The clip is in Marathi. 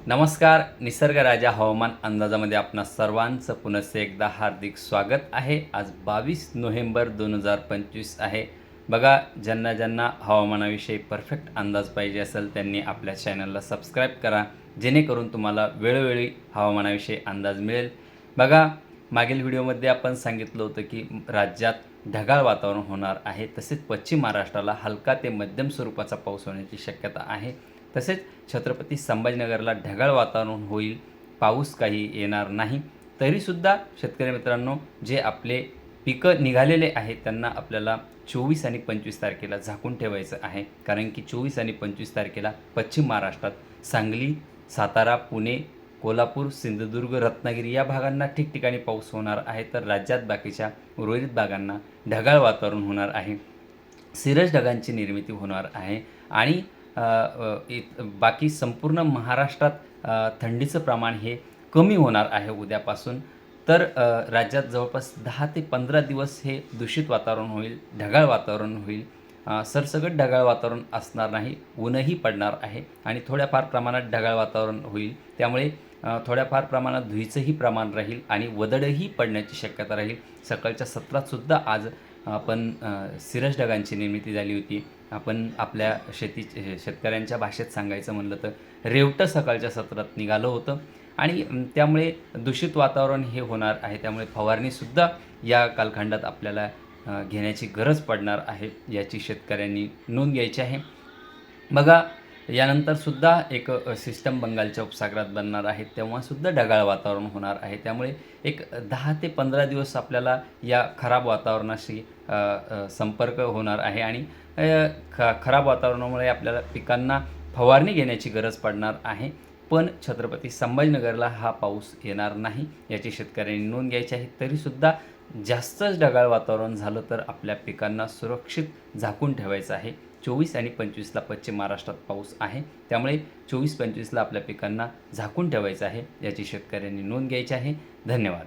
नमस्कार. निसर्ग राजा हवामान अंदाजामध्ये आपणा सर्वांचं पुनश्च एकदा हार्दिक स्वागत आहे. आज 22 नोव्हेंबर 2025 आहे. बघा, ज्यांना ज्यांना हवामानाविषयी परफेक्ट अंदाज पाहिजे असेल त्यांनी आपल्या चॅनलला सबस्क्राईब करा, जेणेकरून तुम्हाला वेळोवेळी हवामानाविषयी अंदाज मिळेल. बघा, मागील व्हिडिओमध्ये आपण सांगितलं होतं की राज्यात ढगाळ वातावरण होणार आहे. तसेच पश्चिम महाराष्ट्राला हलका ते मध्यम स्वरूपाचा पाऊस होण्याची शक्यता आहे. तसेच छत्रपती संभाजीनगरला ढगाळ वातावरण होईल, पाऊस काही येणार नाही. तरीसुद्धा शेतकरी मित्रांनो, जे आपले पिकं निघालेले आहेत त्यांना आपल्याला 24 आणि 25 तारखेला झाकून ठेवायचं आहे. कारण की 24 आणि 25 तारखेला पश्चिम महाराष्ट्रात सांगली, सातारा, पुणे, कोल्हापूर, सिंधुदुर्ग, रत्नागिरी या भागांना ठिकठिकाणी पाऊस होणार आहे. तर राज्यात बाकीच्या उर्वरित भागांना ढगाळ वातावरण होणार आहे. सिरस ढगांची निर्मिती होणार आहे आणि बाकी संपूर्ण महाराष्ट्रात थंडीचं प्रमाण हे कमी होणार आहे उद्यापासून. तर राज्यात जवळपास 10 ते 15 दिवस हे दूषित वातावरण होईल, ढगाळ वातावरण होईल. सरसकट ढगाळ वातावरण असणार नाही, ऊनही पडणार आहे आणि थोड्याफार प्रमाणात ढगाळ वातावरण होईल. त्यामुळे थोड्याफार प्रमाणात धुळीचंही प्रमाण राहील आणि वदळही पडण्याची शक्यता राहील. सकाळच्या सत्रातसुद्धा आज आपण सिरस ढगांची निर्मिती झाली होती. आपण आपल्या शेतकऱ्यांच्या भाषेत सांगायचं म्हणलं तर रेवटं सकाळच्या सत्रात निघालं होतं आणि त्यामुळे दूषित वातावरण हे होणार आहे. त्यामुळे फवारणीसुद्धा या कालखंडात आपल्याला घेण्याची गरज पडणार आहे, याची शेतकऱ्यांनी नोंद घ्यायची आहे. बघा, यानंतरसुद्धा एक सिस्टम बंगालच्या उपसागरात बनणार आहे, तेव्हासुद्धा ढगाळ वातावरण होणार आहे. त्यामुळे एक 10 ते 15 दिवस आपल्याला या खराब वातावरणाशी संपर्क होणार आहे आणि खराब वातावरणामुळे आपल्याला पिकांना फवारणी घेण्याची गरज पडणार आहे. पण छत्रपती संभाजीनगरला हा पाऊस येणार नाही, याची शेतकऱ्यांनी नोंद घ्यायची आहे. तरीसुद्धा जास्तच ढगाळ वातावरण झालं तर आपल्या पिकांना सुरक्षित झाकून ठेवायचं आहे. 24 आणि 25ला पश्चिम महाराष्ट्रात पाऊस आहे, त्यामुळे 24-25ला आपल्या पिकांना झाकून ठेवायचं आहे, याची शेतकऱ्यांनी नोंद घ्यायची आहे. धन्यवाद.